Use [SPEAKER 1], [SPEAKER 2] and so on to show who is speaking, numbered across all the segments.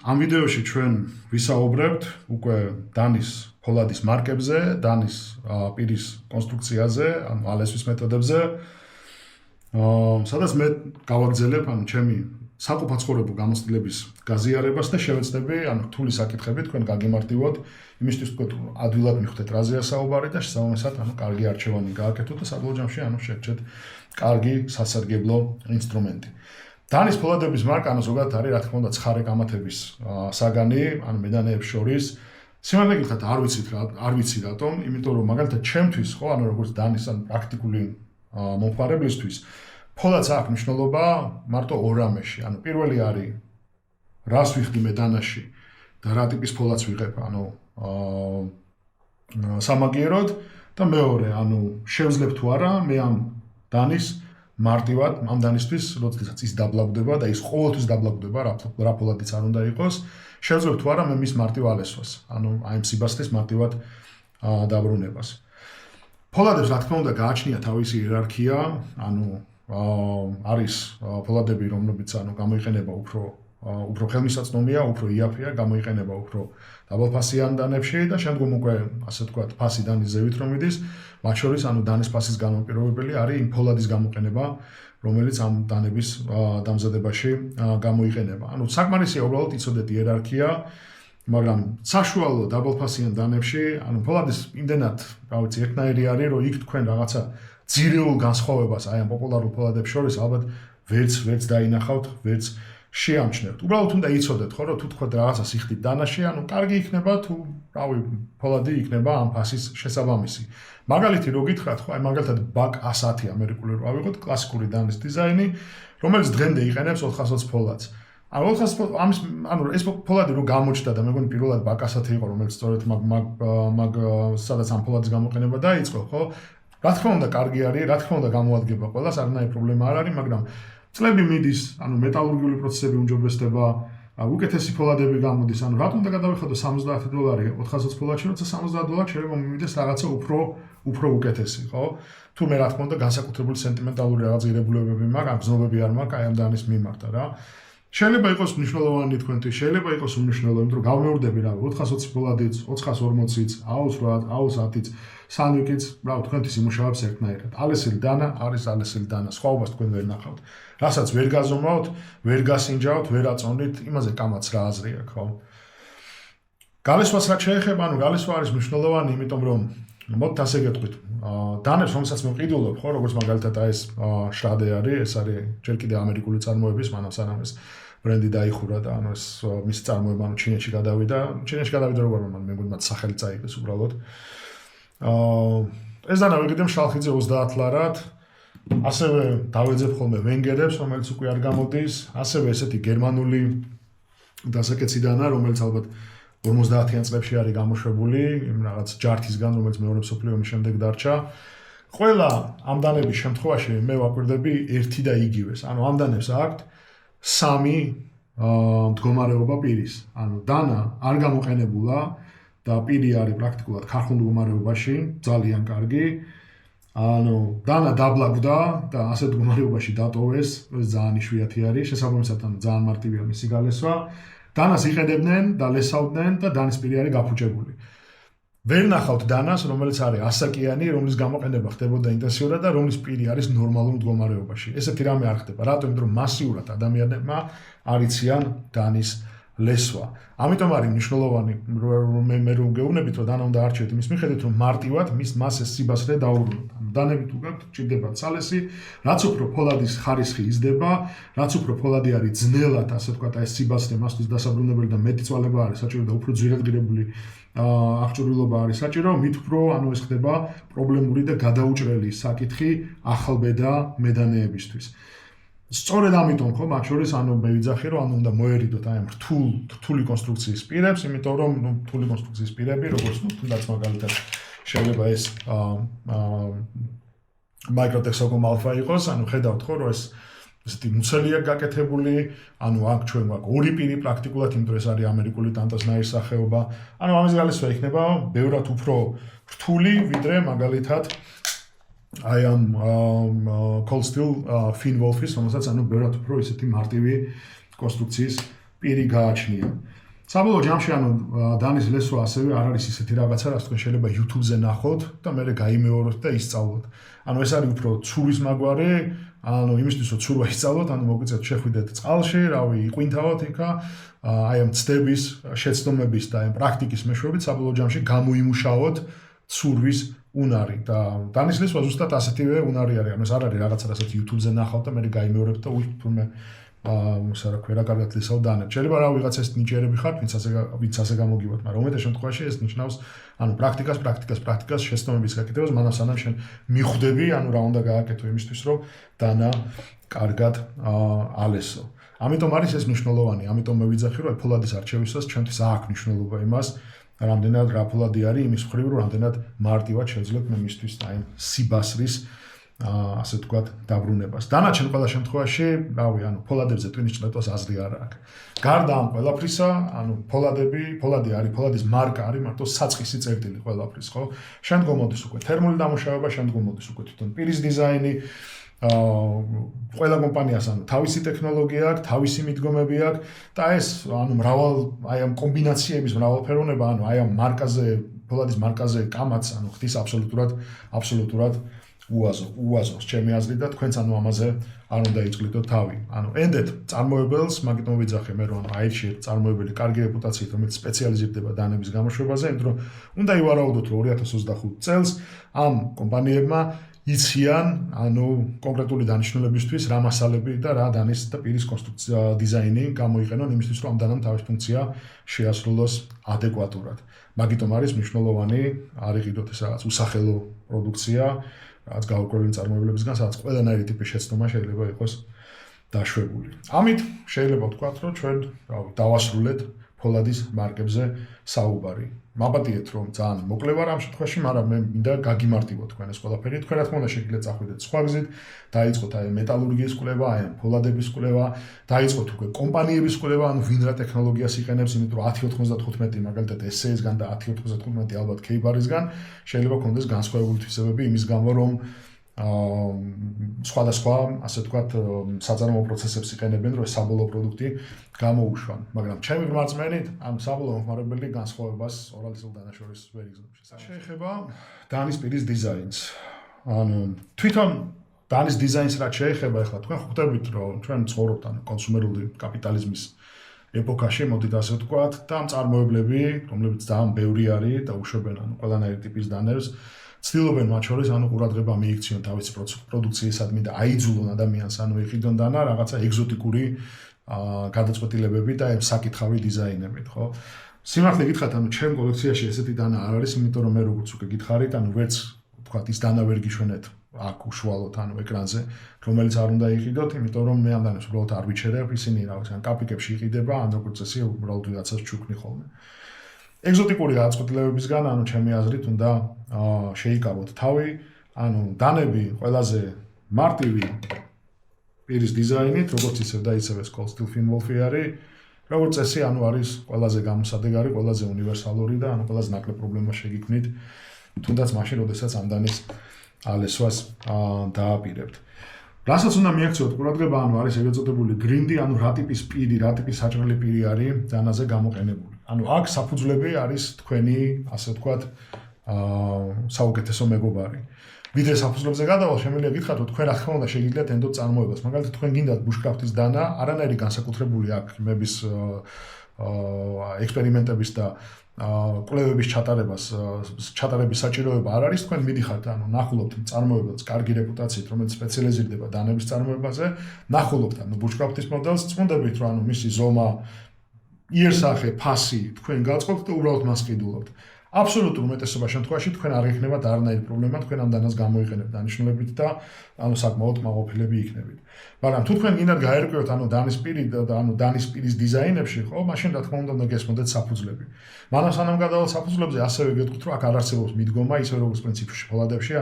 [SPEAKER 1] ამ ვიდეოში ჩვენ ვისაუბრებთ უკვე დანის ფოლადის მარკებზე, დანის პირის კონსტრუქციაზე, ანუ ალესვის მეთოდებზე. სადაც მე გავაგრძელებ ჩემი საყოფაცხოვრებო გამოცდილების გაზიარებას და შევეცდები რთული საკითხები თქვენ გაგემართივოთ, იმისთვის თქვენ ადვილად მიხვდეთ რაზეა საუბარი და შესაბამისად კარგი არჩევანი გააკეთოთ და საბოლოო ჯამში შეგჭეთ კარგი სასარგებლო ინსტრუმენტი. დანის ფოლადების მარკა ზოგადად არის რა თქმა უნდა ცხარე კამათების საგანი, მედანეებს შორის. სიმართლე გითხრათ, არ ვიცი რატომ, იმიტომ რომ მაგალითად ჩემთვის ხო, როგორც დანის პრაქტიკული მომხმარებლისთვის, ფოლადს აქვს მნიშვნელობა მარტო ორ რამეში. პირველი არის რას ვიხდი მე დანაში და რა ტიპის ფოლადს ვიღებ, სამაგიეროდ და მეორე, შევძლებ თუ არა მე ამ დანის მარტივად ამ დანისთვის, როდესაც ის დაბლაგდება და ის ყოველთვის დაბლაგდება, რა ფოლადიც არ უნდა იყოს, შევძლებ თუ არა მე მის მარტივ ალესვას, აი ამ სიბასტეს მარტივად დაბრუნებას. ფოლადებს რა თქმა უნდა გააჩნია თავისი იერარქია, არის ფოლადები, რომლებიც გამოიყენება უფრო ხელმისაწვდომია, უფრო იაფია, გამოიყენება უფრო დაბალფასიან დანებში და შემდგომ უკვე ასე ვთქვათ, ფასი დანის ზევით რომ მიდის, მათ შორის დანის ფასის განმაპირობებელი არის იმ ფოლადის გამოყენება, რომელიც ამ დანების დამზადებაში გამოიყენება. საკმარისია უბრალოდ იცოდეთ იერარქია, მაგრამ საშუალო დაბალფასიან დანებში, ფოლადის იმდენად, ერთნაირი არის, რომ იქ თქვენ რაღაცა ძირეულ განსხვავებას აი ამ პოპულარულ ფოლადებს შორის ალბათ ვერც დაინახავთ, ვერც შეამჩნევთ. უბრალოდ უნდა იცოდეთ, ხო, რომ თუ თქვა რაღაცა სიხდით დანაში, კარგი იქნება თუ, ფოლადი იქნება ამ ფასის შესაბამისი. მაგალითი რო გითხრათ, ხო, მაგალითად BAK 110 ამერიკული რო ავიღოთ, კლასიკური დანის დიზაინი, რომელიც დღემდე იყენებს 420 ფოლადს. ეს ფოლადი რო გამოჩნდა და მეგონი პირველად BAK 110 იყო, რომელიც სწორედ სადაც ამ ფოლადის გამოყენება დაიწყო, ხო? რა თქმა უნდა, კარგი არის, რა თქმა უნდა გამოადგება ყველას, არანაირი პრობლემა არ არის, მაგრამ წლები მიდის, მეტალურგიული პროცესები უმჯობესდება, უკეთესი ფოლადები გამოდის, რატომ უნდა გადავიხადო $70 420 ფოლადში, როცა $70 შეიძლება მივიდეს რაღაცა უფრო უკეთესი, ხო? თუმე რა თქმა უნდა განსაკუთრებული სენტიმენტალური რაღაც ღირებულებები მაქვს, გზნობები არ მაქვს აი ამ დანის მიმართ რა. შეიძლება იყოს მნიშვნელოვანი თქვენთვის, შეიძლება იყოს უმნიშვნელო, იმიტომ რომ გავმეორდები 420 ფოლადიც, 440-იც, 108, 110-იც, სანდვიკიც, თქვენთვის იმუშავებს ერთნაირად. ალესილი დანა არის ალესილი დანა, სხვაობას თქვენ ვერ ნახავთ. რასაც ვერ გაზომავთ, ვერ გასინჯავთ, ვერ აწონით, იმაზე კამაც რა აზრი აქვს, ხო? გალესვას რაც შეეხება, გალესვა არის მნიშვნელოვანი, იმიტომ რომ მოდით ასე გეტყვით, დანებს რომელსაც მე ვყიდულობ, ხო, როგორც მაგალითად ეს შრადე არის, ეს არის ჯერ კიდევ ამერიკული წარმოების, სანამ ეს ბრენდი დაიხურა და ეს მისი წარმოება ჩინეთში გადავიდა, როგორ მეგონი მათ სახელი წაიღეს უბრალოდ. ეს დანა ვიყიდე შალხიძე 30 ლარად, ასევე დავეძებ ხოლმე ვენგერებს, რომელიც უკვე არ გამოდის, ასევე ესეთი გერმანული დასაკეცი დანა, რომელიც ალბათ 50-იან წლებში არის გამოშვებული, იმ რაღაც ჯართისგან, რომელიც მეორე მსოფლიო ომის შემდეგ დარჩა. ყველა ამ დანების შემთხვევაში მე ვაკვირდები ერთი და იგივეს. ამ დანებს აქვთ სამი მდგომარეობა პირის. დანა არ გამოყენებულა და პირი არის პრაქტიკულად ქარხნულ მდგომარეობაში, ძალიან კარგი. დანა დაბლაგდა და ასეთ მდგომარეობაში დატოვეს, ეს ძალიან იშვიათი არის, შესაბამისად ძალიან მარტივია მისი გალესვა. დანას იყენებდნენ და ლესავდნენ და დანის პირი არის გაფუჭებული. ვერ ნახავთ დანას, რომელიც არის ასაკიანი, რომლის გამოყენება ხდებოდა ინტენსიურად და რომლის პირი არის ნორმალურ მდგომარეობაში. ესეთი რამე არ ხდება. რატომ? იმიტომ რომ მასიურად ადამიანებმა არ იციან დანის ლესვა. ამიტომ არის მნიშვნელოვანი მე რომ გეუბნებით, რომ დანა უნდა არჩიოთ იმის მიხედვით, რომ მარტივად მას ეს სიბასრე დაუბრუნოთ. დანებით უკვე ჭირდებათ სალესი, რაც უფრო ფოლადის ხარისხი იზრდება, რაც უფრო ფოლადი არის ძნელად, ასე ვთქვათ, ეს სიბასრე მასთვის დასაბრუნებელი და მეტი წვალება არის საჭირო და უფრო ძვირადღირებული აღჭურვილობა არის საჭირო, მით უფრო ეს ხდება პრობლემური და გადაუჭრელი საკითხი ახალბედა მედანეებისთვის. სწორედ ამიტომ ხო მათ შორის მე ვიძახი რომ უნდა მოერიდოთ აი ამ რთული კონსტრუქციის პირებს, იმიტომ რომ რთული კონსტრუქციის პირები, როგორც თუნდაც მაგალითად შეიძლება ეს Microtex Alpha იყოს, ხედავთ ხო რომ ეს ესეთი მუცელია გაკეთებული, აქ ჩვენ გვაქვს ორი პირი პრაქტიკულად, იმიტომ ეს არის ამერიკული ტანტასნაირის სახეობა. ამის გალესვა იქნება ბევრად უფრო რთული, ვიდრე მაგალითად აი ამ Cold Steel Finn Wolf-ის, რომელსაც ბევრად უფრო ისეთი მარტივი კონსტრუქციის პირი გააჩნია. საბოლოო ჯამში დანის ლესვა ასევე არ არის ისეთი რაღაცა, რაც თქვენ შეიძლება YouTube-ზე ნახოთ და მერე გაიმეოროთ და ისწავლოთ. ეს არის უფრო ცურვის მაგვარი, იმისთვის რომ ცურვა ისწავლოთ, მოგვიწევთ შეხვიდეთ წყალში, იყვინთავოთ იქა, აი ამ ცდების, შეცდომების და ამ პრაქტიკის მეშვეობით საბოლოო ჯამში გამოიმუშაოთ ცურვის უნარი და დანის ლესვა ზუსტად ასეთივე უნარი არის. ეს არ არის რაღაცა, რასაც YouTube-ზე ნახავთ და მერე გაიმეორებთ და თურმე რა კარგად ლესავ დანებს. შეიძლება ვიღაცა ეს ნიჭიერები ხართ, ვინც ასე გამოგივათ, მაგრამ უმეტეს შემთხვევაში ეს ნიშნავს პრაქტიკას, შეცდომების გაკეთებას, მანამ სანამ შენ მიხვდები, რა უნდა გააკეთო იმისთვის, რომ დანა კარგად ალესო. ამიტომ არის ეს მნიშვნელოვანი, ამიტომ მე ვიძახი, რომ ფოლადის არჩევისას ჩვენთვის აქვს მნიშვნელობა იმას, რამდენად რა ფოლადი არის, იმის მხრივ, რომ რამდენად მარტივად შეძლებ მე მისთვის აი სიბასრის ასე თქვათ დაბრუნებას. დანარჩენ ყველა შემთხვევაში, ფოლადებზე ტვინის წვეტოს აზრი არ აქვს. გარდა ამ ყველაფრისა, ფოლადი არის, ფოლადის მარკა არის მარტო საწყისი წერტილი ყველაფრის, ხო? შემდგომ მოდის უკვე თერმული დამუშავება, შემდგომ მოდის უკვე თვითონ პირის დიზაინი. ყველა კომპანიას თავისი ტექნოლოგია აქვს, თავისი მიდგომები აქვს და ეს მრავალ აი ამ კომბინაციების მრავალფეროვნება, აი ამ მარკაზე, ფოლადის მარკაზე კამაც ხდის აბსოლუტურად უაზროს ჩემი აზრით და თქვენც ამაზე არ უნდა იწყლიდოთ თავი. ენდეთ წარმოებელს, მაგიტომ ვიძახე მე რომ აირჩიეთ წარმოებელი კარგი რეპუტაციით, რომელიც სპეციალიზირდება დანების გამოშვებაზე, იმიტომ რომ უნდა ივარაუდოთ რომ 2025 წელს ამ კომპანიებმა იციან კონკრეტული დანიშნულებისთვის რა მასალები და რა დანის და პირის კონსტრუქცია დიზაინი გამოიყენონ იმისთვის რომ ამ დანამ თავის ფუნქცია შეასრულოს ადეკვატურად. მაგიტომ არის მნიშვნელოვანი არ იყიდოთ ეს რაღაც უსახელო პროდუქცია, რაც გაურკვეველი წარმოებლებისგან, სადაც ყველანაირი ტიპის შეცდომა შეიძლება იყოს დაშვებული. ამით შეიძლება ვთქვათ, რომ ჩვენ დავასრულეთ ფოლადის მარკებზე საუბარი. მაბადიეთ, რომ ძალიან მოკლე ვარ ამ შემთხვევაში, მაგრამ მე მინდა გაგიმარტივოთ თქვენ ეს ყველაფერი. თქვენ რა თქმა უნდა შეგიძლიათ წახვიდეთ სხვა გზით, დაიწყოთ აი მეტალურგიის კვლევა, აი ფოლადების კვლევა, დაიწყოთ უკვე კომპანიების კვლევა, ვინ რა ტექნოლოგიას იყენებს, იმიტომ რომ 1095 მაგალითად SC-სგან და 1095 ალბათ K-Bar-ისგან შეიძლება გქონდეს განსხვავებული თვისებები იმის გამო, რომ სხვადასხვა, ასე ვთქვათ, საწარმოო პროცესებს იყენებენ, რომ ეს საბოლოო პროდუქტი გამოუშვან. მაგრამ ჩემი რწმენით, ამ საბოლოო მომხმარებელი განსხვავებას ორალიზულ დანაშაულის ვერ იგრძნობს. შეეხება დანის პირის დიზაინს. თვითონ დანის დიზაინს რაც შეეხება, ახლა თქვენ ხვდებით, რომ ჩვენ ცხოვრობთ კონსუმერული კაპიტალიზმის ეპოქაში, მოდით ასე ვთქვათ, და ამ წარმოებლები, რომლებიც ძალიან ბევრი არის და უშვებენ ყველანაირი ტიპის დანებს, ცდილობენ მათ შორის ყურადღება მიიქციონ თავისი პროდუქციისადმი და აიძულონ ადამიანს იყიდონ დანა რაღაცა ეგზოტიკური გადაწყვეტილებები და საკითხავი დიზაინებით, ხო? სიმართლე გითხრათ, ჩემ კოლექციაში ესეთი დანა არ არის, იმიტომ რომ მე როგორც უკვე გითხარით, ვერც ვთქვათ ის დანა ვერ გიშვენეთ აქ უშუალოდ ეკრანზე, რომელიც არ უნდა იყიდოთ, იმიტომ რომ მე ამ დანებს უბრალოდ არ ვიჩერებ, ისინი რაღაცა კაპიკებში იყიდება, როგორც წესი უბრალოდ ვიღაცას ჩუქნი ხოლმე. ეგზოტიკური გადაწყვეტილებებისგან, ჩემი აზრით, უნდა შეიკავოთ თავი, დანები ყველაზე მარტივი პირის დიზაინით, როგორც ისევ და ისევ ეს Cold Fin Wolf-ი არის, როგორც წესი, არის ყველაზე გამოსადეგარი, ყველაზე უნივერსალური და ყველაზე ნაკლებ პრობლემას შეგიქმნით, თუნდაც მაშინ, როდესაც ამ დანის ალესვას დააპირებთ. რასაც უნდა მიაქციოთ ყურადღება, არის ეგრეთ წოდებული გრინდი, რა ტიპის პირი, რა ტიპის საჭრელი პირი არის დანაზე გამოყენებული. აქ საფუძვლები არის თქვენი, ასე ვთქვათ, საუკეთესო მეგობარი. ვიდრე საფუძვლებზე გადავალ, შემიძლია გითხრათ, რომ თქვენ რა თქმა უნდა შეგიძლიათ ენდოთ წარმოებას. მაგალითად, თქვენ გინდათ ბუშკრაფტის დანა, არანაირი განსაკუთრებული აქ იმების ექსპერიმენტების და კვლევების ჩატარების საჭიროება არ არის, თქვენ მიდიხართ, ნახულობთ წარმოებებს კარგი რეპუტაციით, რომელიც სპეციალიზირდება დანების წარმოებაზე, ნახულობთ ბუშკრაფტის მოდელს, წმუნდებით, რომ მისი ზომა, იერსახე, ფასი თქვენ გაწყობთ და უბრალოდ მას ყიდულობთ. აბსოლუტურ უმეტესობა შემთხვევაში თქვენ არ იქნებათ არანაირი პრობლემა, თქვენ ამ დანას გამოიყენებთ დანიშნულებით და საკმაოდ კმაყოფილები იქნებით. მაგრამ თუ თქვენ გინდათ გაერკვევთ დანის პირი და დანის პირის დიზაინებში, ხო, მაშინ რა თქმა უნდა გესმოდეთ საფუძვლები. მანამ სანამ გადავალ საფუძვლებზე, ასევე გეტყვით, რომ აქ არ არსებობს მიდგომა, ისე როგორც პრინციპში ფოლადებში,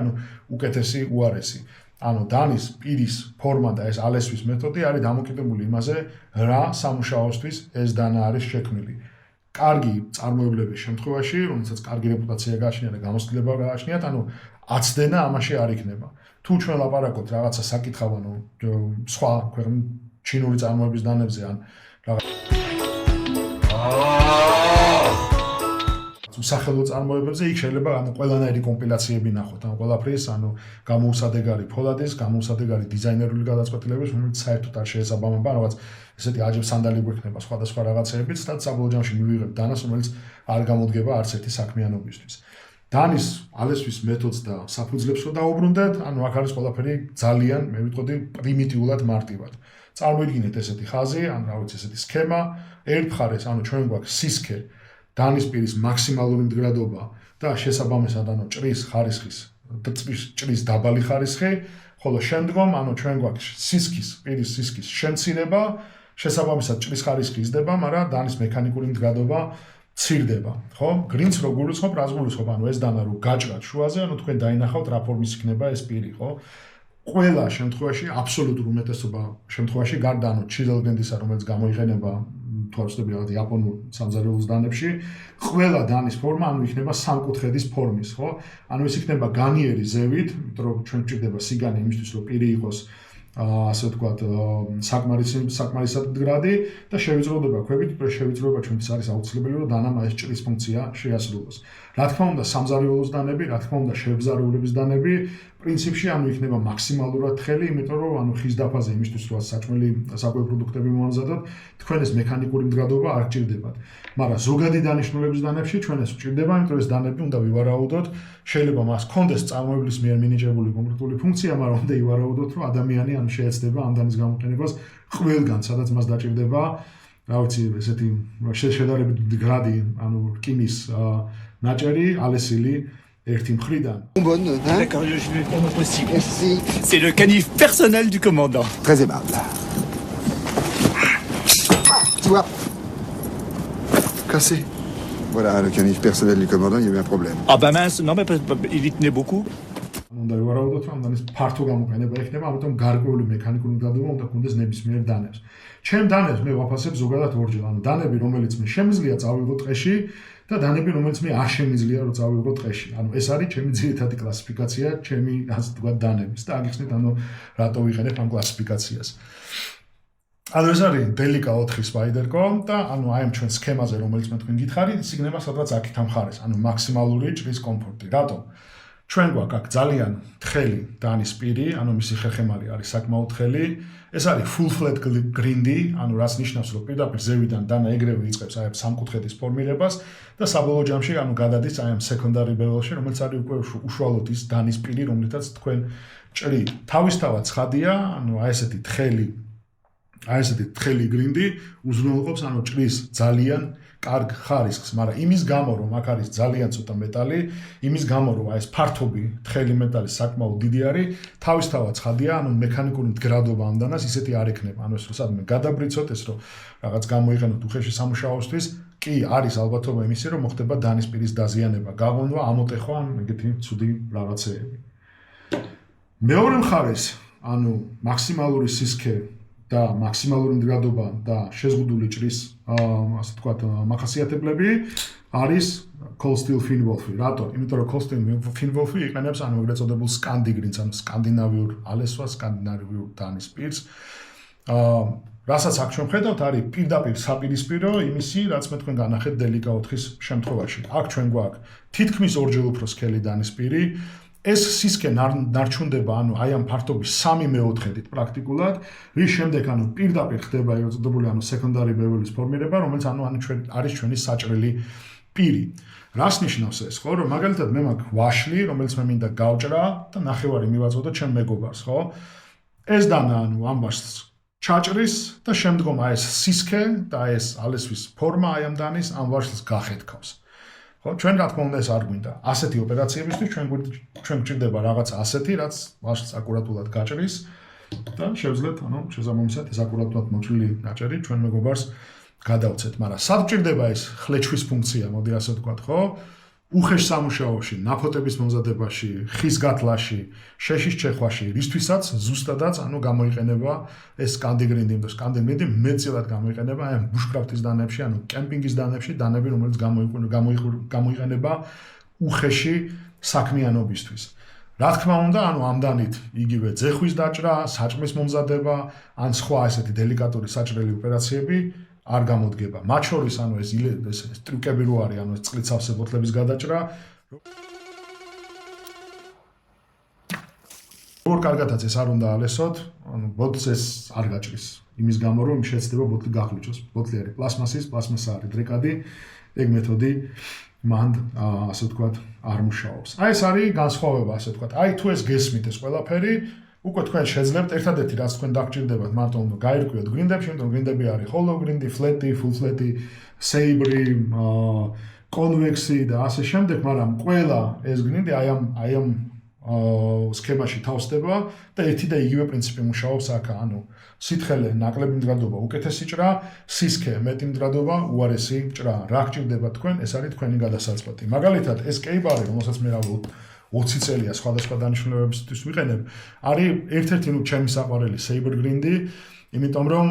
[SPEAKER 1] უკეთესი, უარესი. დანის პირის ფორმა და ეს ალესვის მეთოდი არის დამოკიდებული იმაზე, რა სამუშაოსთვის ეს დანა არის შექმნილი. კარგი წარმოებლების შემთხვევაში, რომელსაც კარგი რეპუტაცია გააჩნია და გამოცდილება გააჩნიათ, აცდენა ამაში არ იქნება. თუ ჩვენ ლაპარაკობთ რაღაცა საკითხავ, სხვა ქვეყნის ჩინური წარმოების დანებზე ან უსახელო წარმოებებზე იქ შეიძლება ყველანაირი კომპილაციები ნახოთ ამ ყველაფრის, გამოუსადეგარი ფოლადის, გამოუსადეგარი დიზაინერული გადაწყვეტილების, რომელიც საერთოდ არ შეესაბამება რაღაც ესეთი აჯებ სანდალი გვექნება სხვადასხვა რაღაცეებით, და საბოლოო ჯამში მივიღებ დანას, რომელიც არ გამოდგება არც ერთი საქმიანობისთვის. დანის ალესვის მეთოდს და საფუძვლებს რო დაუბრუნდეთ, აქ არის ყველაფერი ძალიან, მე ვიტყოდი, პრიმიტიულად მარტივად. წარმოიდგინეთ ესეთი ხაზი, ესეთი სქემა, ერთ მხარეს, ჩვენ გვაქვს სისქე, დანის პირის მაქსიმალური მდგრადობა და შესაბამისად, ჭრის ხარისხის, ჭრის დაბალი ხარისხი, ხოლო შემდგომ, ჩვენ გვაქვს პირის სისქის შემცირება, შესაბამისად ჭრის ხარისხი იზრდება, მაგრამ დანის მექანიკური მდგრადობა ცირდება, ხო? გრინდს რო გულისხმობ, რას გულისხმობ? ეს დანა რო გაჭრათ შუაზე, თქვენ დაინახავთ რა ფორმის იქნება ეს პირი, ხო? ყველა შემთხვევაში, აბსოლუტურ უმეტესობა შემთხვევაში, გარდა ჩიზელგენდისა, რომელიც გამოიყენება თვალწოდები რაღაც იაპონურ სამზარეულოს დანებში, ყველა დანის ფორმა იქნება სამკუთხედის ფორმის, ხო? ეს იქნება განიერი ზევით, იმიტომ რომ ჩვენ გვჭირდება სიგანი იმისთვის, რომ პირი იყოს ასე ვთქვათ, საკმარისად მდგრადი და შევიწროდება ქვებით, შევიწროება ჩვენთვის არის აუცილებელი, რომ დანამ ეს ჭრის ფუნქცია შეასრულოს. რა თქმა უნდა, სამზარეულოს დანები, რა თქმა უნდა, შებზარეულების დანები, პრინციპში იქნება მაქსიმალურად თხელი, იმიტომ რომ ხის დაფაზე იმისთვის, რომ საჭმელი საკვები პროდუქტები მოამზადოთ, თქვენ ეს მექანიკური მდგრადობა არ გჭირდებათ. მაგრამ ზოგადი დანიშნულების დანებში ჩვენ ეს გჭირდება, იმიტომ რომ ეს დანები უნდა ვივარაუდოთ, შეიძლება მას ჰქონდეს წარმოებლის მიერ მინიჭებული კონკრეტული ფუნქცია, მაგრამ უნდა ივარაუდოთ, რომ ადამიანი შეეცდება ამ დანის გამოყენებას ყველგან, სადაც მას დაჭირდება, ესეთი შედარებით მდგრადი, რკინის ნაჭერი, ალესილი ერთი მხრიდან.
[SPEAKER 2] D'accord, je vais faire mon possible. Merci. C'est le canif personnel du commandant.
[SPEAKER 3] Très aimable. Tu vois, cassé. Voilà, le canif personnel du commandant, il y a eu un problème.
[SPEAKER 2] Ah bah mince, non mais il y tenait beaucoup.
[SPEAKER 1] უნდა ვივარაუდოთ, რომ დანის ფართო გამოყენება იქნება, ამიტომ გარკვეული მექანიკური მდგრადობა უნდა გქონდეს ნებისმიერ დანებს. ჩემ დანებს მე ვაფასებ ზოგადად ორჯერ, დანები, რომელიც მე შემიძლია წავიღო ტყეში და დანები, რომელიც მე არ შემიძლია რომ წავიღო ტყეში. ეს არის ჩემი ძირითადი კლასიფიკაცია, ჩემი ასე ვთქვათ დანების და აგიხსნით, რატო ვიყენებ ამ კლასიფიკაციას. ეს არის დელიკა 4 სპაიდერკო და აი ჩვენ სქემაზე, რომელიც მე თქვენ გითხარით, ის იქნება სადღაც აქეთ ამ მხარეს, მაქსიმალური ჭრის კომფორტი. რატომ? ჩვენ გვაქვს აქ ძალიან თხელი დანის პირი, მისი ხერხემალი არის საკმაოდ თხელი. ეს არის full flat grindy, რაც ნიშნავს, რომ პირდაპირ ზევიდან დანა ეგრევე იწყებს აი სამკუთხედის ფორმირებას და საბოლოო ჯამში გადადის აი ამ secondary bevel-ში, რომელიც არის უკვე უშუალოდ ის დანის პირი, რომლითაც თქვენ ჭრით. თავისთავად ცხადია, აი ესეთი თხელი grindy უზრუნველყოფს ჭრის ძალიან კარგ ხარისხს, მაგრამ იმის გამო, რომ აქ არის ძალიან ცოტა მეტალი, იმის გამო, რომ ეს ფართობი თხელი მეტალი საკმაოდ დიდი არის, თავისთავად ცხადია, მექანიკური მდგრადობა ამ დანას ისეთი არ ექნება. ეს რომ სადმე გადაბრიცოთ, ეს რომ რაღაც გამოიყენოთ უხეში სამუშაოსთვის, კი არის ალბათობა იმისი, რომ მოხდება დანის პირის დაზიანება, გაღონვა, ამოტეხვა, ეგეთი ცუდი რაღაცეები. მეორე მხარეს, მაქსიმალური სისქე და მაქსიმალური მდგრადობა და შეზღუდული ჭრის, ასე ვთქვათ, მახასიათებლები არის cold steel Finwolf-ი. რატო? იმიტომ რომ cold steel Finwolf-ი იყენებს ეგრეთ წოდებულ სკანდინგრინს, სკანდინავიურ ალესვას, სკანდინავიურ დანის პირს. რასაც აქ ჩვენ ხედავთ, არის პირდაპირ საპირისპირო იმისი, რაც მე თქვენ განახეთ დელიკა 4-ის შემთხვევაში. აქ ჩვენ გვაქვს თითქმის ორჯერ უფრო სქელი დანის პირი. ეს სისქე ნარჩუნდება, აი ამ ფართობის 3/4-ით პრაქტიკულად, რის შემდეგ პირდაპირ ხდება ეგრეთ წოდებული secondary bevel-ის ფორმირება, რომელიც არის ჩვენი საჭრელი პირი. რას ნიშნავს ეს, ხო? რომ მაგალითად მე მაქვს ვაშლი, რომელიც მე მინდა გავჭრა და ნახევარი მივაწოდო ჩემ მეგობარს, ხო? ეს დანა ამ ვაშლს ჩაჭრის და შემდგომ ეს სისქე და ეს ალესვის ფორმა აი ამ დანის ამ ვაშლს გახეთქავს. ხო, ჩვენ რა თქმა უნდა ეს არ გვინდა. ასეთი ოპერაციებისთვის ჩვენ გვჭირდება რაღაც ასეთი, რაც ვაშლს აკურატულად გაჭრის და შევძლეთ, შესაბამისად ეს აკურატულად მოჭრილი ნაჭერი ჩვენ მეგობარს გადავცეთ, მაგრამ სად გვჭირდება ეს ხლეჩვის ფუნქცია, მოდი ასე ვთქვათ, ხო? უხეშ სამუშაოში, ნაფოტების მომზადებაში, ხის გათლაში, შეშის ჩეხვაში, რისთვისაც ზუსტადაც გამოიყენება ეს სკანდინგრინდი, და სკანდინგრინდი მეტწილად გამოიყენება აი ბუშკრაფტის დანებში, კემპინგის დანებში, დანები, რომელიც გამოიყენება უხეში საქმიანობისთვის. რა თქმა უნდა, ამ დანით იგივე ძეხვის დაჭრა, საჭმლის მომზადება, ან სხვა ესეთი დელიკატური საჭრელი ოპერაციები არ გამოდგება. მათ შორის ანუ ეს ტრიკები რო არის, ანუ ეს წყლით სავსე ბოთლების გადაჭრა. როგორ კარგადაც ეს არ უნდა ალესოთ, ანუ ბოთლს ეს არ გაჭრის. იმის გამო რომ შეეცდება ბოთლი გახლიჩოს. ბოთლი არის პლასმასის, პლასმასა არის დრეკადი, ეგ მეთოდი მან ასე ვთქვათ არ მუშაობს. აი ეს არის განსხვავება, ასე ვთქვათ. აი თუ ეს გესმით ეს ყველაფერი, უკვე თქვენ შეძლებთ ერთადერთი რაც თქვენ დაგჭირდებათ, მარტო უნდა გაირკვიოთ გრინდებში, იმიტომ რომ გრინდები არის hollow გრინდი, flat-ი, full flat-ი, sabre-ი, convex-ი და ასე შემდეგ, მაგრამ ყველა ეს გრინდი აი ამ სქემაში თავსდება და ერთი და იგივე პრინციპი მუშაობს აქ, ანუ სითხელე ნაკლები მდგრადობა უკეთესი ჭრა, სისქე მეტი მდგრადობა უარესი ჭრა. რა გჭირდება თქვენ? ეს არის თქვენი გადასაწყვეტი. მაგალითად, ეს კეიბარი, რომელსაც მე 20 წელია სხვადასხვა დანიშნულებებისთვის ვიყენებ, არის ერთ-ერთი ჩემი საყვარელი saber grindi, იმიტომ რომ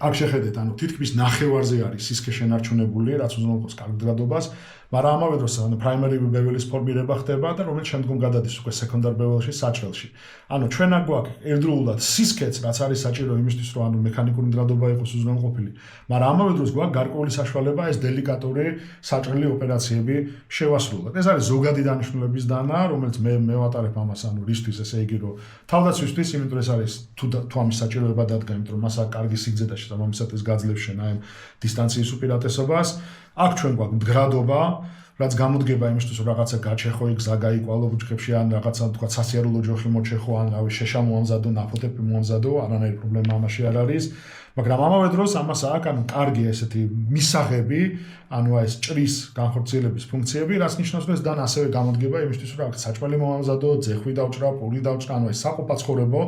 [SPEAKER 1] აქ შეხედეთ, ანუ თითქმის ნახევარზე არის სისქე შენარჩუნებული, რაც უზრუნველყოფს კარგ მდგრადობას, მაგრამ ამავე დროს primary bevel-ის ფორმირება ხდება და რომელიც შემდგომ გადადის უკვე secondary bevel-ში საჭრელში. ანუ ჩვენ აქ გვაქვს ერთდროულად სისქეც, რაც არის საჭირო იმისთვის, რომ ანუ მექანიკური მდგრადობა იყოს უზრუნველყოფილი, მაგრამ ამავე დროს გვაქვს გარკვეული საშუალება ეს დელიკატური საჭრელი ოპერაციები შევასრულოთ. ეს არის ზოგადი დანიშნულების დანა, რომელიც მე ვატარებ ამას, ანუ რისთვის ესე იგი, რომ თავდაცვისთვის, იმიტომ რომ ეს არის თუ ამის საჭიროება დადგა, იმიტომ რომ მას აქ კარგი სიგრძე და შესაბამისად გაძლევს შენ აი დისტანციის უპირატესობას. აქ ჩვენ გვაქვს მდგრადობა, რაც გამოდგება იმისთვის, რომ რაღაცა გაჩეხო, გზა გაიკვალო ბუჩქებში, ან რაღაცა თქვა სასიარულო ჯოხი მოჩეხო, ან რავი შეშა მოამზადო, ნაფოტები მოამზადო, არანაირი პრობლემა ამაში არ არის. მაგრამ ამავე დროს ამას აქვს ანუ კარგი ესეთი მისაღები, ანუ ეს ჭრის განხორციელების ფუნქციები, რაც ნიშნავს, რომ ეს დან ასევე გამოდგება იმისთვის, რომ რაღაც საჭმელი მოამზადო, ძეხვი დავჭრა, პური დავჭრა, ანუ ეს საყოფაცხოვრებო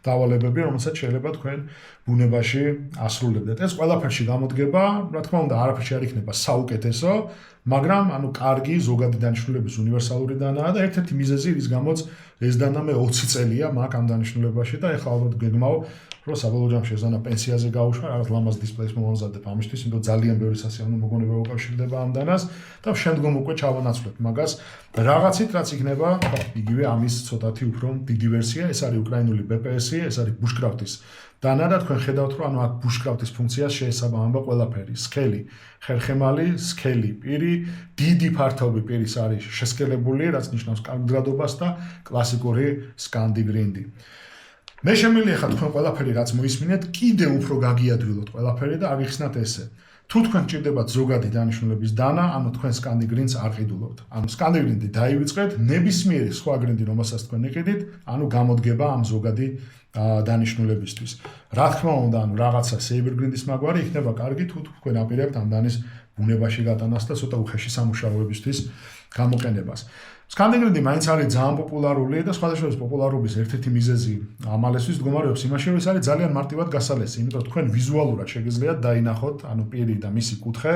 [SPEAKER 1] დავალებები, რომელსაც შეიძლება თქვენ ბუნებაში ასრულებდეთ. ეს ყველაფერში გამოდგება, რა თქმა უნდა, არაფერში არ იქნება საუკეთესო, მაგრამ ანუ კარგი ზოგადი დანიშნულების უნივერსალური დანაა და ერთ-ერთი მიზეზი, რის გამოც ეს დანა მე 20 წელია მაქვს ამ დანიშნულებაში და ეხლა ალბათ გეგმავ რომ საბოლოო ჯამში ეს დანა პენსიაზე გაუშვა, რაღაც ლამაზ დისპლეის მომამზადებ ამისთვის, იმიტომ რომ ძალიან ბევრი სასიამოვნო მოგონება უკავშირდება ამ დანას და შემდგომ უკვე ჩავანაცვლებ მაგას რაღაცით, რაც იქნება იგივე ამის ცოტათი უფრო დიდი ვერსია, ეს არის უკრაინული BPS-ი, ეს არის bushcraft-ის დანა და თქვენ ხედავთ, რომ ანუ აქ bushcraft-ის ფუნქციას შეესაბამება ყველაფერი, სქელი, ხერხემალი, სქელი პირი, დიდი ფართობი პირის არის შესკელებული, რაც ნიშნავს კარგ მდგრადობას და კლასიკური სკანდი გრინდი. მე შემიძლია ხა თქვენ ყველაფერი რაც მოისმინეთ, კიდე უფრო გაგიადვილოთ ყველაფერი და აღიხსნათ ესე. თუ თქვენ ჭირდებათ ზოგადი დანიშნულების დანა, ანუ თქვენ სკანდი გრინდს არ ყიდულობთ. ანუ სკანდი გრინდი დაივიწყეთ, ნებისმიერი სხვა გრინდი, რომელსაც თქვენ იყიდით, ანუ გამოდგება ამ ზოგადი დანიშნულებისთვის. რა თქმა უნდა, ანუ რაღაცა saber grindis მაგვარი იქნება კარგი, თუ თქვენ აპირებთ ამ დანის ბუნებაში გატანას და ცოტა უხეში სამუშაოებისთვის გამოყენებას. სკანდი გრინდი მაინც არის ძალიან პოპულარული და სხვადასხვა პოპულარობის ერთ-ერთი მიზეზი ამალესთვის მდგომარეობს იმაში, რომ ეს არის ძალიან მარტივად გასალესი, იმიტომ რომ თქვენ ვიზუალურად შეგიძლიათ დაინახოთ, ანუ პირი და მისი კუთხე,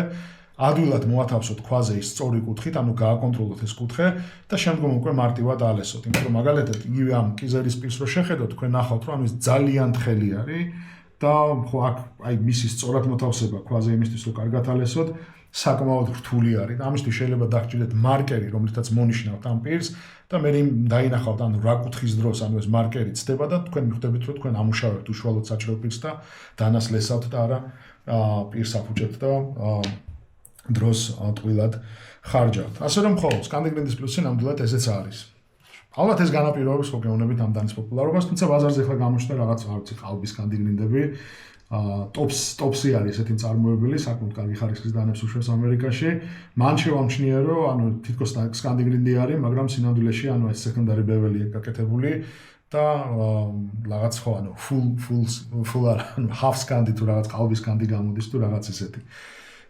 [SPEAKER 1] ადვილად მოათავსოთ ქვაზე ის სწორი კუთხით, ანუ გააკონტროლოთ ეს კუთხე და შემდგომ უკვე მარტივად ალესოთ. იმიტომ რომ მაგალითად იგივე ამ კიზერის პირს რო შეხედოთ, თქვენ ნახავთ, რომ ის ძალიან თხელი არის და ხო აქ აი მისი სწორად მოთავსება ქვაზე იმისთვის, რომ კარგად ალესოთ, საკმაოდ რთული არის. ამისთვის შეიძლება დაგჭირდეთ მარკერი, რომლითაც მონიშნავთ ამ პირს და მე დაინახავთ, ანუ რა კუთხის დროს, ანუ ეს მარკერი ცდება და თქვენ მიხვდებით, რომ თქვენ ამუშავებთ უშუალოდ საჭირო პირს და დანას ლესავთ და არა პირს აფუჭებთ და დროს ტყუილად ხარჯავთ. ასე რომ ხო, სკანდი გრინდის პლუსი ნამდვილად ესეც არის. ალბათ ეს განაპირობებს ხო გეუბნებით ამ დანის პოპულარობას, თუმცა ბაზარზე ახლა გამოჩნდა რაღაც არ ვიცი, ყალბის სკანდი გრინდები. ტოპსი არის ესეთი მწარმოებელი, საკმაოდ კარგი ხარისხის დანებს უშვებს ამერიკაში. მან შევამჩნია, რომ ანუ თითქოს სკანდი გრინდი არის, მაგრამ სინამდვილეში ანუ ეს secondary bevel-ია გაკეთებული და რაღაც ხო ანუ full ანუ half scandy თუ რაღაც ყალბის სკანდი გამოდის თუ რაღაც ესეთი.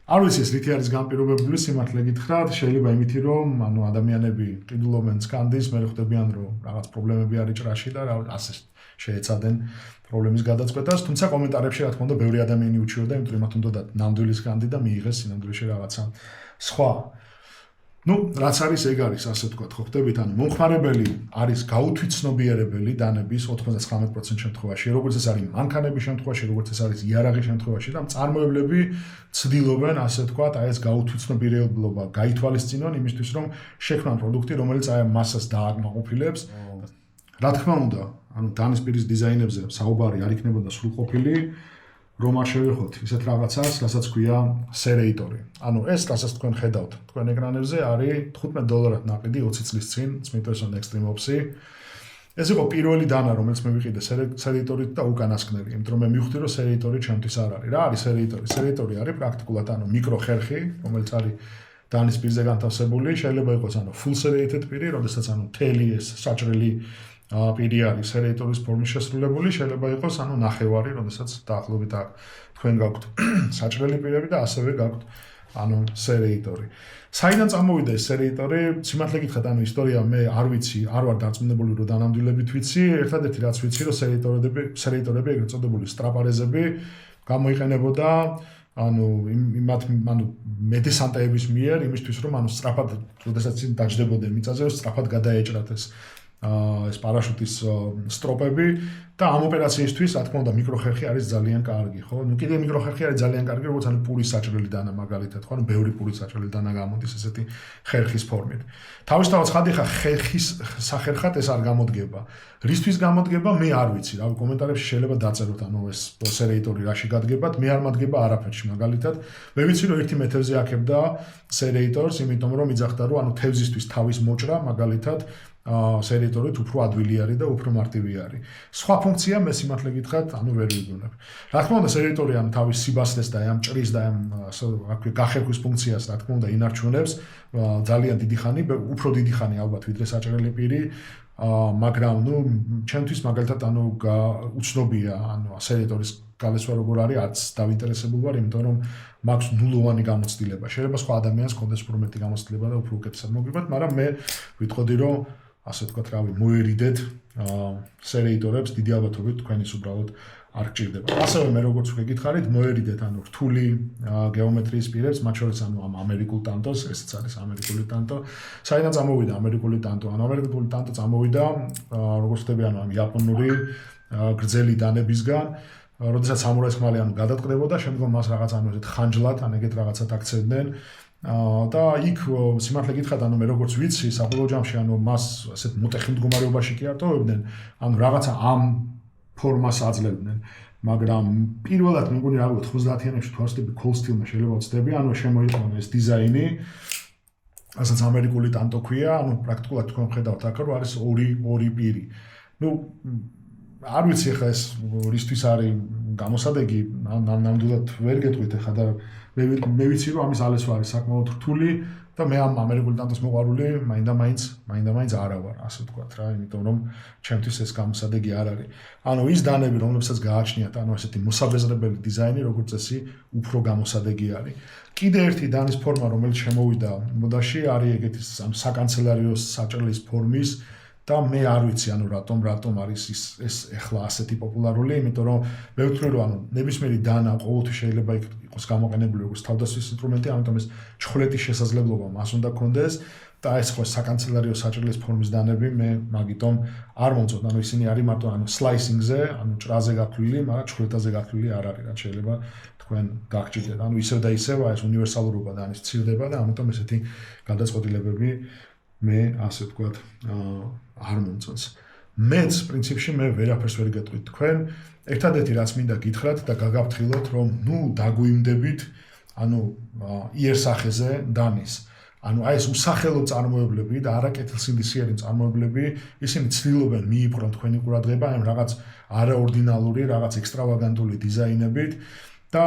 [SPEAKER 1] არ ვიცი ეს რითი არის განპირობებული, სიმართლე გითხრათ, შეიძლება იმითი რომ ანუ ადამიანები ყიდულობენ სკანდის, მე ხვდებიან რომ რაღაც პრობლემები არის ჭრაში და ასე შეეცადენ პრობლემის გადაწყვეტას, თუმცა კომენტარებში რა თქმა უნდა ბევრი ადამიანი უჩიოდა, იმიტომ რომ მათ უნდათ ნამდვილი სკანდი და მიიღეს სინამდვილეში რაღაცა სხვა. რაც არის ეგ არის, ასე ვთქვათ, ხო ხდებით, ანუ მომხმარებელი არის გაუთვითცნობიერებელი დანების 99% შემთხვევაში, როგორც ეს არის მანქანების შემთხვევაში, როგორც ეს არის იარაღის შემთხვევაში და მწარმოებლები ცდილობენ, ასე ვთქვათ, აი ეს გაუთვითცნობიერებლობა გაითვალისწინონ იმისთვის, რომ შექმნან პროდუქტი, რომელიც აი მასას დააკმაყოფილებს. რა თქმა უნდა, ანუ დანის პირის დიზაინებზე საუბარი არ იქნებოდა სრულყოფილი. რომ არ შევიხოთ ისეთ რაღაცას, რასაც ქვია სერეიტორი. ანუ ეს, რასაც თქვენ ხედავთ თქვენ ეკრანებზე, არის $15 ნაყიდი 20 წლის წინ Smith & Wesson Extreme Ops-ი. ეს იყო პირველი დანა, რომელიც მე ვიყიდე სერეიტორით და უკანასკნელი, იმიტომ რომ მე მივხვდი, რომ სერეიტორი ჩემთვის არ არის. რა არის სერეიტორი? სერეიტორი არის პრაქტიკულად მიკრო ხერხი, რომელიც არის დანის პირზე განთავსებული, შეიძლება იყოს full serrated პირი, როდესაც მთელი ეს საჭრელი პირი არის სერეიტორის ფორმის შესრულებული, შეიძლება იყოს ნახევარი, როდესაც დაახლოებით თქვენ გაქვთ საჭრელი პირები და ასევე გაქვთ სერეიტორი. საიდან წამოვიდა ეს სერეიტორი? სიმართლე გითხრათ, ისტორია მე არ ვიცი, არ ვარ დარწმუნებული, რომ დანამდვილებით ვიცი. ერთადერთი რაც ვიცი, რომ სერეიტორები, ეგრეთ წოდებული სტრაპარეზები გამოიყენებოდა მედესანტეების მიერ იმისთვის, რომ სწრაფად, როდესაც დაჯდებოდნენ მიწაზე, სწრაფად გადაეჭრათ ეს პარაშუტის სტროპები და ამ ოპერაციისთვის, რა თქმა უნდა, მიკროხერხი არის ძალიან კარგი, ხო? კიდევ მიკროხერხი არის ძალიან კარგი, როგორც პურის საჭრელი დანა მაგალითად, ხო? ბევრი პურის საჭრელი დანა გამოდის ესეთი ხერხის ფორმით. თავისთავად ხადი ხა ხერხის სახერხად ეს არ გამოდგება. რისთვის გამოდგება, მე არ ვიცი, რავი, კომენტარებში შეიძლება დაწეროთ, ეს სერეიტორი რაში გადგებათ, მე არ მადგება არაფერში, მაგალითად. მე ვიცი, რომ 1 მეტრზე აქებდა სერეიტორს, იმიტომ რომ იძახდა, რომ თევზისთვის თავის მოჭრა, მაგალითად სერეიტორით უფრო ადვილი არის და უფრო მარტივი არის. სხვა ფუნქცია მე სიმართლე გითხრათ, ვერ ვიგონებ. რა თქმა უნდა, სერეიტორი თავის სიბასტეს და ამ ჭრის და გახერხვის ფუნქციას, რა თქმა უნდა, ინარჩუნებს ძალიან დიდი ხანი, უფრო დიდი ხანი ალბათ ვიდრე საჭრელი პირი, მაგრამ ჩემთვის მაგალითად უცნობია, სერეიტორის გალესვა როგორ არის, არც დავინტერესებული ვარ, იმიტომ რომ მაქვს ნულოვანი გამოცდილება. შეიძლება სხვა ადამიანს კონდეს უფრო მეტი გამოცდილება და უფრო უკეთესად მოგიბათ, მაგრამ მე ვიტყოდი, რომ ასე ვთქვათ, მოერიდეთ სერეიტორებს, დიდი ალბათობით თქვენის უბრალოდ არ გჭირდება. ასევე მე როგორც გითხარით, მოერიდეთ რთული გეომეტრიის პირებს, მათ შორის ამ ამერიკულ ტანტოს, ესეც არის ამერიკული ტანტო. საიდან წამოვიდა ამერიკული ტანტო? ამერიკული ტანტო წამოვიდა, როგორც ხდები, ამ იაპონური გრძელი დანებისგან. როდესაც სამურაის ხმალი გადატყდებოდა, შემდგომ მას რაღაც ესეთ ხანჯლად, ეგეთ რაღაცად აქცევდნენ. და იქ სიმართლე გითხრათ, მე როგორც ვიცი, საბოლოო ჯამში მას ასეთ მოტეხილ მდგომარეობაში კი არ ტოვებდნენ, რაღაცა ამ ფორმას აძლევდნენ. მაგრამ პირველად მე მგონი 90-იანებში თუ არ ვცდები, Coldsteel-მა შეიძლება ვცდები, შემოიყვანა ეს დიზაინი, რასაც ამერიკული ტანტო ქვია, პრაქტიკულად თქვენ ხედავთ აქ, რომ არის ორი პირი. არ ვიცი ხა ეს რისთვის არის გამოსადეგი, ნამდვილად ვერ გეტყვით ხა და მე ვიცი რომ ამის ალესვა არის საკმაოდ რთული და მე ამ ამერიკული ტანტოს მოყვარული მაინდა-მაინც არა ვარ, ასე ვთქვათ რა, იმიტომ რომ ჩემთვის ეს გამოსადეგი არ არის. ის დანები, რომლებსაც გააჩნიათ, ესეთი მოსაბეზრებელი დიზაინი, როგორც წესი, უფრო გამოსადეგი არის. კიდე ერთი დანის ფორმა, რომელიც შემოვიდა მოდაში, არის ეგეთი საკანცელერიო საჭრელის ფორმის და მე არ ვიცი, რატომ არის ეს ახლა ასეთი პოპულარული, იმიტომ რომ მე ვთვლი, რომ ნებისმიერი დანა ყოველთვის შეიძლება იყოს გამოყენებული როგორც თავდასხმის ინსტრუმენტი, ამიტომ ეს ჩხვლეტის შესაძლებლობა მას უნდა გქონდეს და ეს ხო საკანცელერიო საჭრელის ფორმის დანები მე მაგიტომ არ მომწონთ, ისინი არის მარტო სლაისინგზე, ჭრაზე გათვლილი, მაგრამ ჩხვლეტაზე გათვლილი არ არის, რაც შეიძლება თქვენ გაგჭირდეთ. ისევ და ისევ ეს უნივერსალურობა დანის მცირდება და ამიტომ ესეთი გადაწყვეტილებები მე ასე ვთქვათ არ მომწონს. მეც პრინციპში მე ვერაფერს ვერ გეტყვით თქვენ. ერთადერთი რაც მინდა გითხრათ და გაგაფრთხილოთ, რომ დაგვიმდებით იერსახეზე დანის. ეს უსახელო წარმოებლები და არაკეთილსინდისიერი წარმოებლები, ისინი ცდილობენ მიიპყრონ თქვენი ყურადღება ამ რაღაც არაორდინალური, რაღაც ექსტრავაგანტული დიზაინებით. და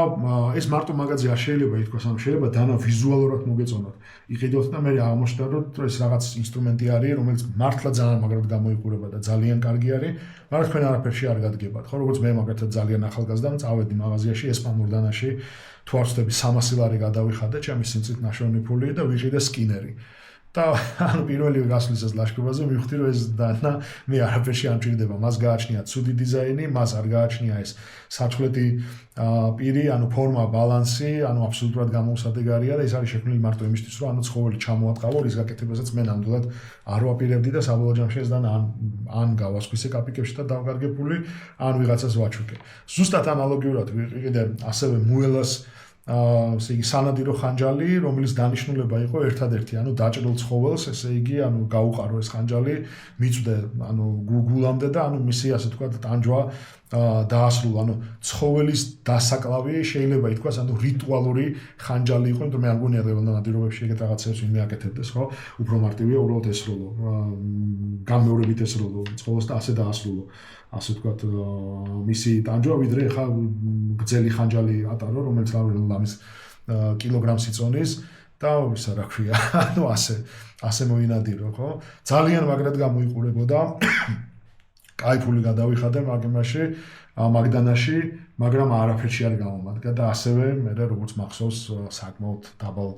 [SPEAKER 1] ეს მარტო მაგაზე არ შეიძლება ითქვას, შეიძლება დანა ვიზუალურად მოგეწონოთ. იყიდოთ და მე აღმოჩნდა, რომ ეს რაღაც ინსტრუმენტი არის, რომელიც მართლა ძალიან მაგრად გამოიყურება და ძალიან კარგი არის, მაგრამ თქვენ არაფერში არ გადგებათ, ხო? როგორც მე მაგათაც ძალიან ახალგაზრდა წავედი მაღაზიაში ესპანურ დანაში, თუ არ ვცდები 300 ლარი გადავიხადე ჩემი სიმწით ნაშოვნი ფული და ვიყიდე სკინერი. და პირველი გასვლისას ლაშქრობაზე მივხვდი, რომ ეს დანა მე არაფერში არ მჭირდება. მას გააჩნია ცუდი დიზაინი, მას არ გააჩნია ეს საჭვლეტი პირი, ფორმა, ბალანსი, აბსოლუტურად გამოუსადეგარია და ეს არის შექმნილი მარტო იმისთვის, რომ ცხოველი ჩამოატყავო, რის გაკეთებასაც მე ნამდვილად არ ვაპირებდი და საბოლოო ჯამში ეს დანა ან გავასქვისე კაპიკებში და დავგარგებული, ან ვიღაცას ვაჩუქე. ზუსტად ანალოგიურად ვიყიდე ასევე მუელას ესე იგი სანადირო ხანჯალი, რომელიც დანიშნულება იყო ერთადერთი, ანუ დაჭრილ ცხოველს, ესე იგი, ანუ გაუყარო ეს ხანჯალი, მიწვდე, ანუ გულამდე და ანუ მისი ასე თქვა ტანჯვა დაასრულა, ანუ ცხოველის დასაკლავი შეიძლება ითქვას, ანუ რიტუალური ხანჯალი იყო, იმიტომ მე არ მგონია დღევანდელ ნადირობებში ეგეთ რაღაცებს ვინმე აკეთებდეს, ხო? უფრო მარტივია უბრალოდ ესრულო, გამეორებით ესრულო ცხოველს და ასე დაასრულო. ასე ვთქვათ, მისი ტანჯვა, ვიდრე ხა გრძელი ხანჯალი ატარო, რომელიც ამის კილოგრამს იწონის და ისა რა ქვია, ანუ ასე მოინადირო, ხო? ძალიან მაგრად გამოიყურებოდა. კაიფული გადავიხადე მაგ მაგდანაში, მაგრამ არაფერში არ გამომადგა და ასევე მე როგორც მახსოვს საკმაოდ დაბალ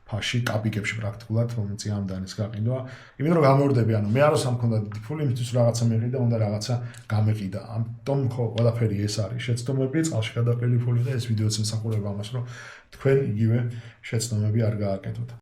[SPEAKER 1] ფაში კაპიკებში პრაქტიკულად რომელიც ამდანის გაყიდვა. იმიტომ რომ გამეორდები, ანუ მე არასამ მქონდა დიდი ფული, იმისთვის რაღაცა მეყიდა, უნდა რაღაცა გამეყიდა. ამიტომ ხო, ყველაფერი ეს არის შეცდომები, წყალში გადაყრილი ფული და ეს ვიდეოც ემსახურება ამას, რომ თქვენ იგივე შეცდომები არ გააკეთოთ.